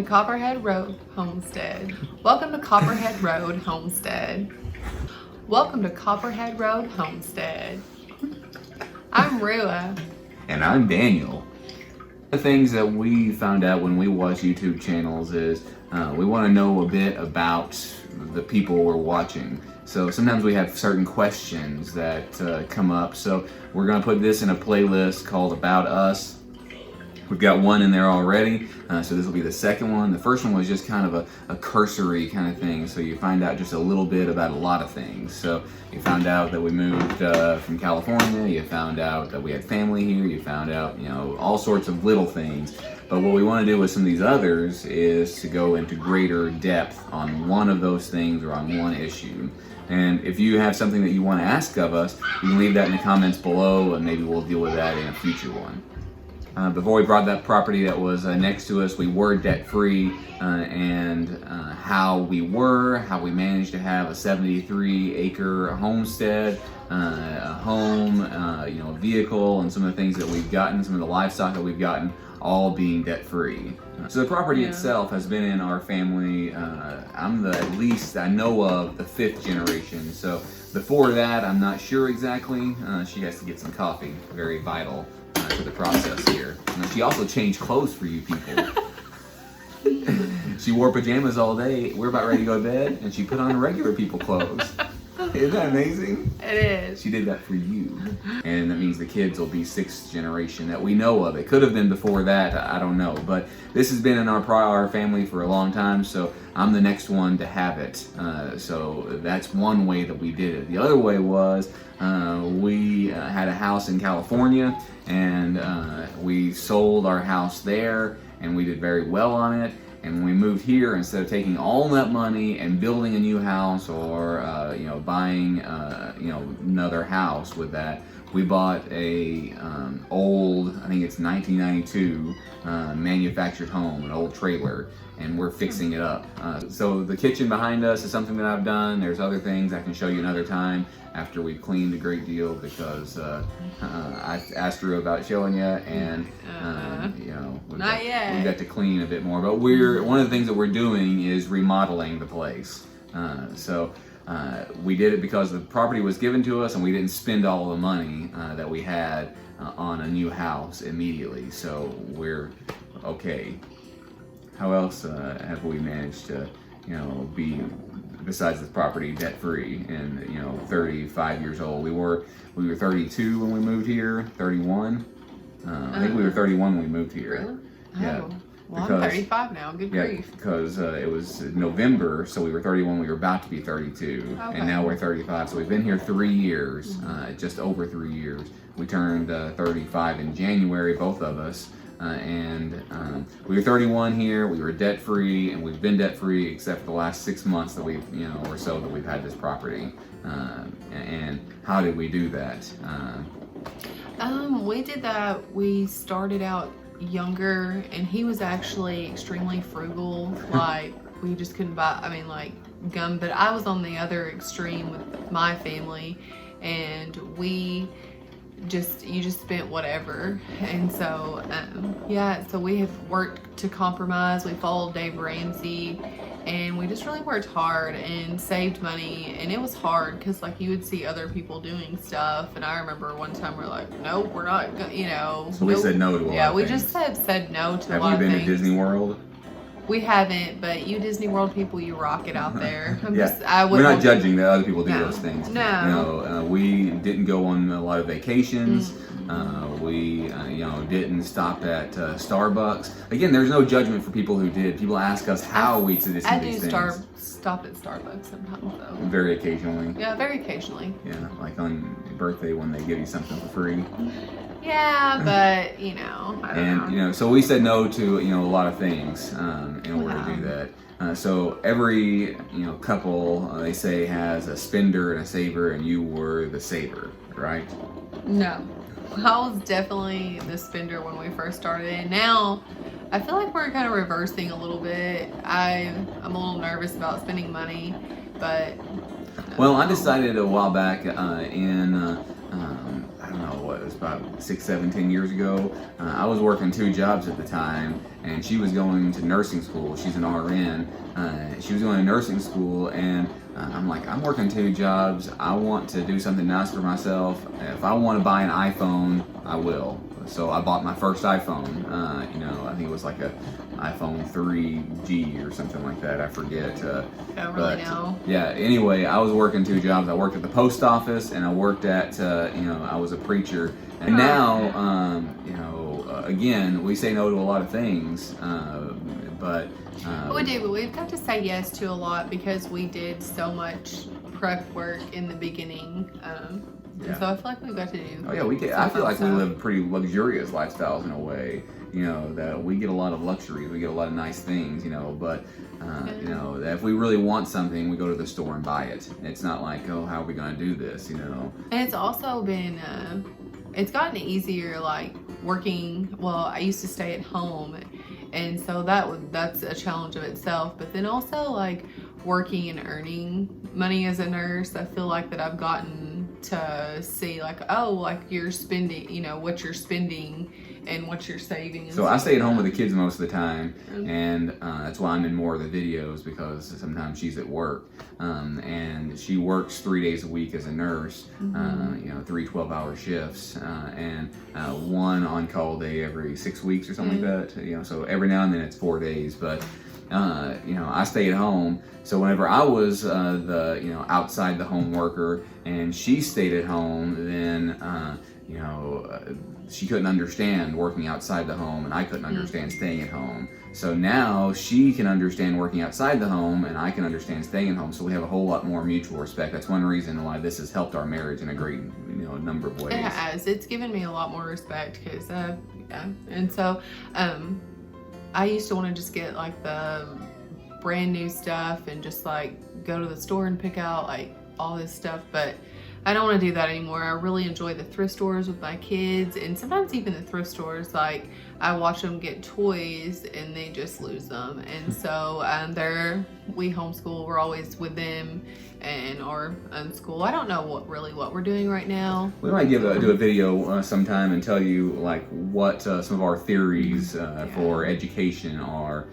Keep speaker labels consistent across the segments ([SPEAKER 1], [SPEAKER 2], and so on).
[SPEAKER 1] Copperhead Road Homestead. Welcome to Copperhead Road Homestead. Welcome to Copperhead Road Homestead. I'm Rua.
[SPEAKER 2] And I'm Daniel. The things that we found out when we watch YouTube channels is we want to know a bit about the people we're watching. So sometimes we have certain questions that come up. So we're going to put this in a playlist called About Us. We've got one in there already, so this will be the second one. The first one was just kind of a cursory kind of thing, so you find out just a little bit about a lot of things. So you found out that we moved from California, you found out that we had family here, you found out, all sorts of little things. But what we want to do with some of these others is to go into greater depth on one of those things or on one issue. And if you have something that you want to ask of us, you can leave that in the comments below, and maybe we'll deal with that in a future one. Before we bought that property that was next to us, we were debt-free, and how we managed to have a 73-acre homestead, a home, a vehicle, and some of the things that we've gotten, some of the livestock that we've gotten, all being debt-free. So the property itself has been in our family, at least I know of, the 5th generation. So before that, I'm not sure exactly. She has to get some coffee, very vital to the process here. And she also changed clothes for you people. She wore pajamas all day. We're about ready to go to bed, and she put on regular people clothes. Isn't that amazing?
[SPEAKER 1] It is.
[SPEAKER 2] She did that for you. And that means the kids will be 6th generation that we know of. It could have been before that, I don't know. But this has been in our family for a long time, so I'm the next one to have it. So that's one way that we did it. The other way was we had a house in California, and we sold our house there, and we did very well on it. And when we moved here, instead of taking all that money and building a new house or buying another house with that, we bought a old, I think it's 1992 manufactured home, an old trailer, and we're fixing it up. So the kitchen behind us is something that I've done. There's other things I can show you another time after we've cleaned a great deal, because I asked her about showing you, and we've got to clean a bit more. But one of the things that we're doing is remodeling the place. So we did it because the property was given to us, and we didn't spend all the money that we had on a new house immediately. So we're okay. How else have we managed to, be, besides this property, debt-free and 35 years old? We were 32 when we moved here, 31. I think we were 31 when we moved here.
[SPEAKER 1] Really?
[SPEAKER 2] Yeah.
[SPEAKER 1] Oh. Well, I'm 35 now. Good grief.
[SPEAKER 2] Because it was November, so we were 31. We were about to be 32,
[SPEAKER 1] okay.
[SPEAKER 2] And now we're 35. So we've been here 3 years, just over 3 years. We turned 35 in January, both of us. And we were 31 here. We were debt-free, and we've been debt-free except for the last 6 months that we've, or so that we've had this property. And how did we do that?
[SPEAKER 1] We did that. We started out younger, and he was actually extremely frugal. Like, we just couldn't buy, gum. But I was on the other extreme with my family, and you just spent whatever. And so so we have worked to compromise. We followed Dave Ramsey, and we just really worked hard and saved money. And it was hard because you would see other people doing stuff, and I remember one time we're like, nope, we're not
[SPEAKER 2] so we said no to a lot of things.
[SPEAKER 1] Yeah, we just said no to a lot of things.
[SPEAKER 2] Have you been to Disney World?
[SPEAKER 1] We haven't, but you Disney World people, you rock it out there.
[SPEAKER 2] We're not judging that other people do those things.
[SPEAKER 1] No.
[SPEAKER 2] We didn't go on a lot of vacations. We didn't stop at Starbucks. Again, there's no judgment for people who did. People ask us how we did these things.
[SPEAKER 1] I do stop at Starbucks sometimes, though.
[SPEAKER 2] Very occasionally.
[SPEAKER 1] Yeah, very occasionally.
[SPEAKER 2] Yeah, like on your birthday when they give you something for free.
[SPEAKER 1] Yeah, but I don't know.
[SPEAKER 2] So we said no to a lot of things in order to do that. So every couple, they say, has a spender and a saver, and you were the saver, right?
[SPEAKER 1] No, I was definitely the spender when we first started, and now I feel like we're kind of reversing a little bit. I'm a little nervous about spending money, but
[SPEAKER 2] well, I decided a while back I don't know what, it was about 6, 7, 10 years ago. I was working 2 jobs at the time, and she was going to nursing school. She's an RN. She was going to nursing school, and I'm like, I'm working 2 jobs. I want to do something nice for myself. If I want to buy an iPhone, I will. So I bought my first iPhone. I think it was like a iPhone 3G or something like that. I forget.
[SPEAKER 1] I don't really know.
[SPEAKER 2] Yeah. Anyway, I was working 2 jobs. I worked at the post office, and I worked at I was a preacher. And now, again, we say no to a lot of things, but.
[SPEAKER 1] We do, but we've got to say yes to a lot because we did so much prep work in the beginning. And so I feel like we've got to do.
[SPEAKER 2] Oh yeah, we get. I feel like we live pretty luxurious lifestyles in a way. That we get a lot of luxuries, we get a lot of nice things. But that if we really want something, we go to the store and buy it. It's not like, oh, how are we going to do this? And
[SPEAKER 1] it's also been, it's gotten easier. Like working. Well, I used to stay at home, and so that's a challenge of itself. But then also like working and earning money as a nurse, I feel like that I've gotten to see like, oh, like you're spending, what you're spending and what you're saving.
[SPEAKER 2] So I stay at home with the kids most of the time, and that's why I'm in more of the videos, because sometimes she's at work, and she works 3 days a week as a nurse, 3 12-hour shifts, and 1 on-call day every 6 weeks or something like that. So every now and then it's 4 days, but I stay at home. So whenever I was the outside the home worker and she stayed at home, then she couldn't understand working outside the home, and I couldn't understand staying at home. So now she can understand working outside the home, and I can understand staying at home. So we have a whole lot more mutual respect. That's one reason why this has helped our marriage in a great number of ways.
[SPEAKER 1] It has. It's given me a lot more respect because and so I used to want to just get like the brand new stuff and just like go to the store and pick out like all this stuff, but I don't want to do that anymore. I really enjoy the thrift stores with my kids, and sometimes even the thrift stores, like I watch them get toys and they just lose them. And so we homeschool, we're always with them and or unschool. I don't know what we're doing right now.
[SPEAKER 2] We might do a video sometime and tell you like what some of our theories for education are.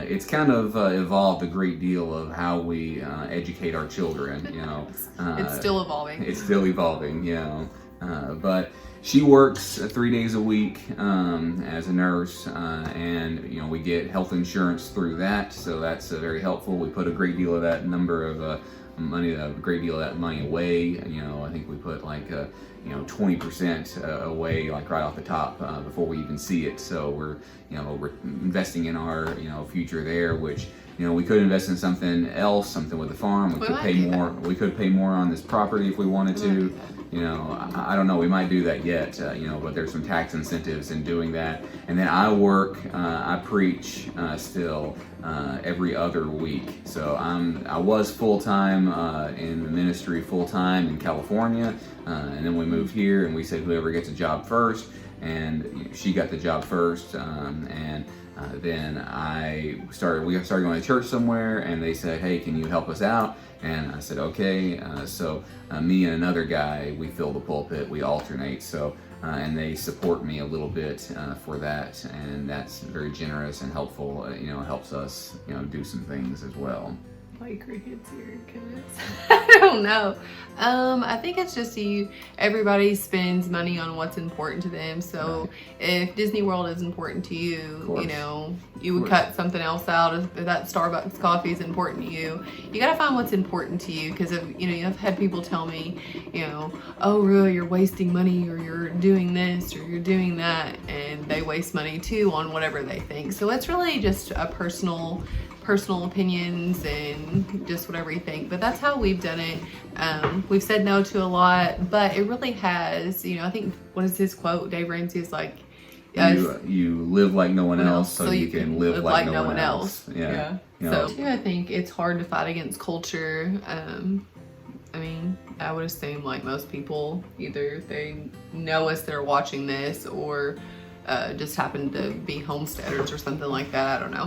[SPEAKER 2] It's kind of evolved a great deal of how we educate our children.
[SPEAKER 1] It's still evolving.
[SPEAKER 2] It's still evolving, but she works 3 days a week as a nurse, and we get health insurance through that, so that's very helpful. We put a great deal of that money away. I think we put like 20% away, like right off the top before we even see it. So we're investing in our future there, which we could invest in something else, something with the farm. We could pay more. We could pay more on this property if we wanted to. I don't know. We might do that yet. But there's some tax incentives in doing that. And then I work. I preach still every other week. So I was full time in the ministry, full time in California, and then we moved here, and we said whoever gets a job first. And she got the job first, and then we started going to church somewhere, and they said, hey, can you help us out? And I said, okay. So me and another guy, we fill the pulpit, we alternate. So and they support me a little bit for that, and that's very generous and helpful. It helps us do some things as well.
[SPEAKER 1] Like crickets here, because I don't know. I think it's just everybody spends money on what's important to them. So if Disney World is important to you, you would cut something else out. If that Starbucks coffee is important to you, you got to find what's important to you. Because I've had people tell me, oh, really, you're wasting money, or you're doing this, or you're doing that, and they waste money too on whatever they think. So it's really just a personal opinions and just whatever you think, but that's how we've done it. We've said no to a lot, but it really has, I think, what is his quote? Dave Ramsey is like,
[SPEAKER 2] you live like no one else, so you can live like no one else.
[SPEAKER 1] Yeah. So too, I think it's hard to fight against culture. I would assume like most people, either they know us, they're watching this, or just happened to be homesteaders or something like that. I don't know.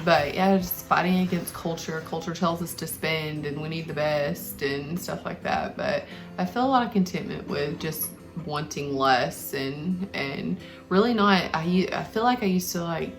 [SPEAKER 1] But yeah, just fighting against culture. Culture tells us to spend and we need the best and stuff like that. But I feel a lot of contentment with just wanting less and really not. I feel like I used to like,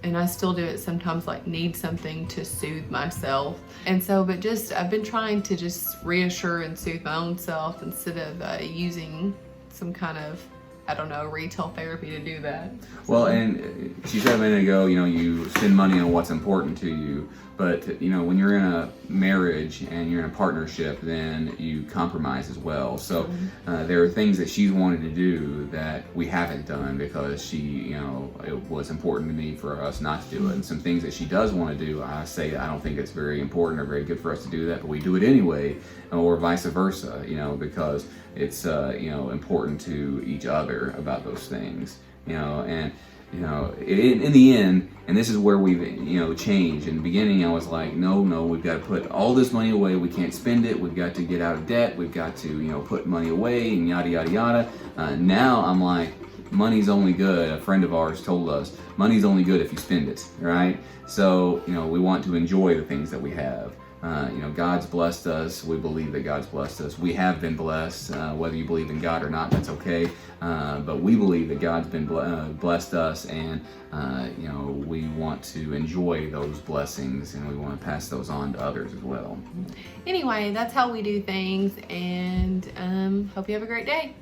[SPEAKER 1] and I still do it sometimes, like need something to soothe myself. And so, but just, I've been trying to just reassure and soothe my own self instead of using some kind of, I don't know, retail therapy to do that.
[SPEAKER 2] Well, and she said a minute ago, you know, you spend money on what's important to you. But, you know, when you're in a marriage and you're in a partnership, then you compromise as well. So there are things that she's wanted to do that we haven't done because she, you know, it was important to me for us not to do it. And some things that she does want to do, I say I don't think it's very important or very good for us to do that, but we do it anyway, or vice versa, you know, because it's, you know, important to each other about those things, you know, and you know, in the end, and this is where we've, you know, changed. In the beginning, I was like, no, we've got to put all this money away. We can't spend it. We've got to get out of debt. We've got to, you know, put money away and yada, yada, yada. Now I'm like, money's only good. A friend of ours told us, money's only good if you spend it, right? So, you know, we want to enjoy the things that we have. You know, God's blessed us. We believe that God's blessed us. We have been blessed. Whether you believe in God or not, that's okay. But we believe that God's been blessed us, and you know, we want to enjoy those blessings, and we want to pass those on to others as well.
[SPEAKER 1] Anyway, that's how we do things, and hope you have a great day.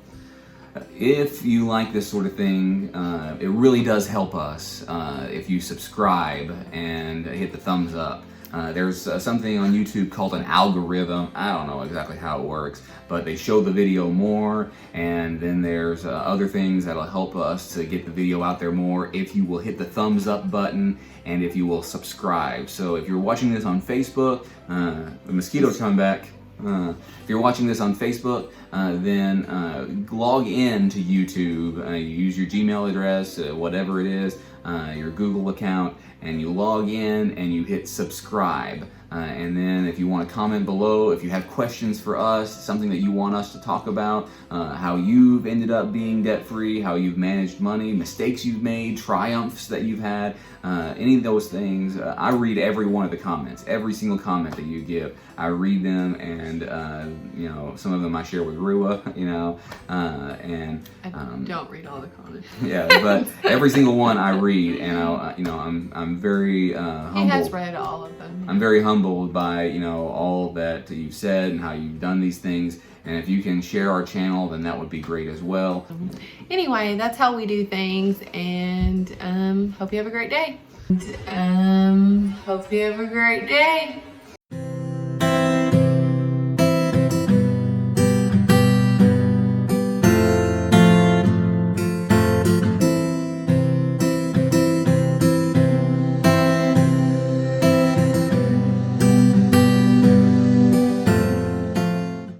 [SPEAKER 2] If you like this sort of thing, it really does help us if you subscribe and hit the thumbs up. There's something on YouTube called an algorithm. I don't know exactly how it works, but they show the video more, and then there's other things that'll help us to get the video out there more if you will hit the thumbs up button and if you will subscribe. So if you're watching this on Facebook, the mosquito's coming back. If you're watching this on Facebook, then log in to YouTube. You use your Gmail address, whatever it is, your Google account, and you log in and you hit subscribe. And then if you want to comment below, if you have questions for us, something that you want us to talk about, how you've ended up being debt-free, how you've managed money, mistakes you've made, triumphs that you've had, any of those things, I read every one of the comments, every single comment that you give. I read them, and you know, some of them I share with Rua, you know, and
[SPEAKER 1] I don't read all the comments.
[SPEAKER 2] Yeah, but every single one I read, and you know, I'm very humbled.
[SPEAKER 1] He has read all of them.
[SPEAKER 2] I'm very humbled by, you know, all that you've said and how you've done these things. And if you can share our channel, then that would be great as well.
[SPEAKER 1] Anyway, that's how we do things, and hope you have a great day. Hope you have a great day.